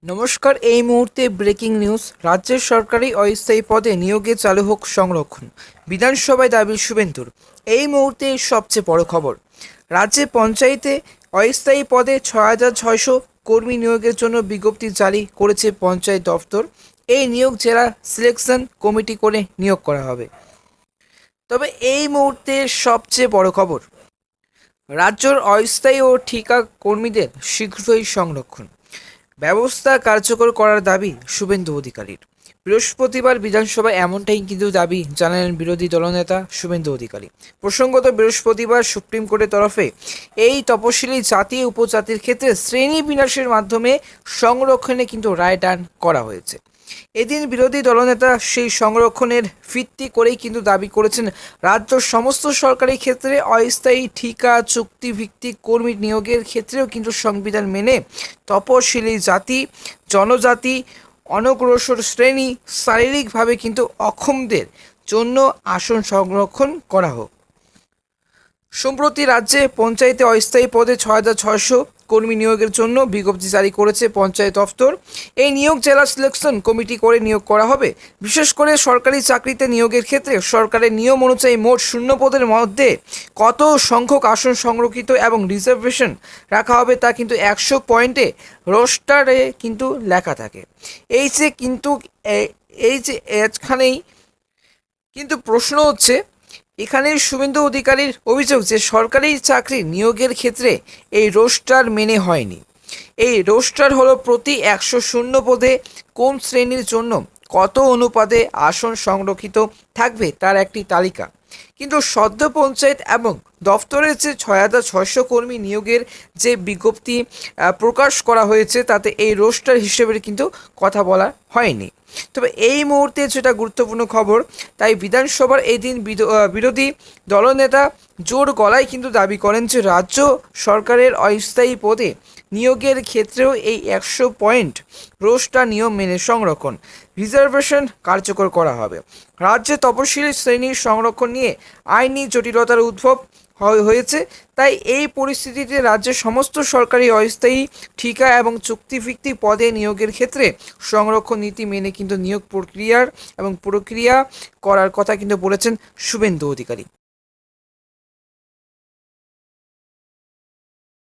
নমস্কার। এই মুহূর্তে ব্রেকিং নিউজ। রাজ্যের সরকারি অস্থায়ী পদে নিয়োগে চালু হোক সংরক্ষণ, বিধানসভায় দাবি শুভেন্দুর। এই মুহূর্তে সবচেয়ে বড় খবর, রাজ্যে পঞ্চায়েতে অস্থায়ী পদে ৬,৬০০ কর্মী নিয়োগের জন্য বিজ্ঞপ্তি জারি করেছে পঞ্চায়েত দফতর। এই নিয়োগ জেলা সিলেকশন কমিটি করে নিয়োগ করা হবে। তবে এই মুহূর্তে সবচেয়ে বড় খবর, রাজ্যের অস্থায়ী ও ঠিকা কর্মীদের শীঘ্রই সংরক্ষণ ব্যবস্থা কার্যকর করার দাবি শুভেন্দু অধিকারীর। বৃহস্পতিবার বিধানসভায় এমনটাই কিন্তু দাবি জানালেন বিরোধী দলনেতা শুভেন্দু অধিকারী। প্রসঙ্গত, বৃহস্পতিবার সুপ্রিম কোর্টের তরফে এই তপশিলি জাতি উপজাতির ক্ষেত্রে শ্রেণী বিন্যাসের মাধ্যমে সংরক্ষণে কিন্তু রায়দান করা হয়েছে। এদিন বিরোধী দলনেতা সেই সংরক্ষণের ভিত্তি করেই কিন্তু দাবি করেছেন, রাজ্য সমস্ত সরকারি ক্ষেত্রে অস্থায়ী ঠিকা চুক্তিভিত্তিক কর্মী নিয়োগের ক্ষেত্রেও কিন্তু সংবিধান মেনে তপশিলি জাতি, জনজাতি, অনগ্রসর শ্রেণী, শারীরিকভাবে কিন্তু অক্ষমদের জন্য আসন সংরক্ষণ করা হোক। সম্প্রতি রাজ্যে পঞ্চায়েতে অস্থায়ী পদে ৬,৬০০ কর্মী নিয়োগের জন্য বিজ্ঞপ্তি জারি করেছে পঞ্চায়েত দফতর। এই নিয়োগ জেলা সিলেকশন কমিটি করে নিয়োগ করা হবে। বিশেষ করে সরকারি চাকরিতে নিয়োগের ক্ষেত্রে সরকারের নিয়ম অনুযায়ী মোট শূন্য পদের মধ্যে কত সংখ্যক আসন সংরক্ষিত এবং রিজার্ভেশন রাখা হবে তা কিন্তু ১০০ পয়েন্টে রোস্টারে কিন্তু লেখা থাকে। এই যে এখানেই কিন্তু প্রশ্ন হচ্ছে, এখানে শুভেন্দু অধিকারীর অভিযোগ যে সরকারি চাকরি নিয়োগের ক্ষেত্রে এই রোস্টার মেনে হয়নি। এই রোস্টার হলো প্রতি ১০০ শূন্য পদে কোন শ্রেণীর জন্য কত অনুপাতে আসন সংরক্ষিত থাকবে তার একটি তালিকা। কিন্তু সদ্য পঞ্চায়েত এবং দফতরের যে ৬,৬০০ কর্মী নিয়োগের যে বিজ্ঞপ্তি প্রকাশ করা হয়েছে তাতে এই রোস্টার হিসেবে কিন্তু কথা বলা হয়নি। তবে এই মুহূর্তে যেটা গুরুত্বপূর্ণ খবর, তাই বিধানসভার এই দিন বিরোধী দলনেতা জোর গলায় কিন্তু দাবি করেন যে রাজ্য সরকারের অস্থায়ী পদে নিয়োগের ক্ষেত্রেও এই ১০০ পয়েন্ট রোস্টার নিয়ম মেনে সংরক্ষণ, রিজার্ভেশন কার্যকর করা হবে। রাজ্যে তপশিলি শ্রেণীর সংরক্ষণ নিয়ে আইনি জটিলতার উদ্ভব হয়েছে। তাই এই পরিস্থিতিতে রাজ্যের সমস্ত সরকারি অস্থায়ী ঠিকা এবং চুক্তিভিত্তিক পদে নিয়োগের ক্ষেত্রে সংরক্ষণ নীতি মেনে কিন্তু নিয়োগ প্রক্রিয়া করার কথা কিন্তু বলেছেন শুভেন্দু অধিকারী।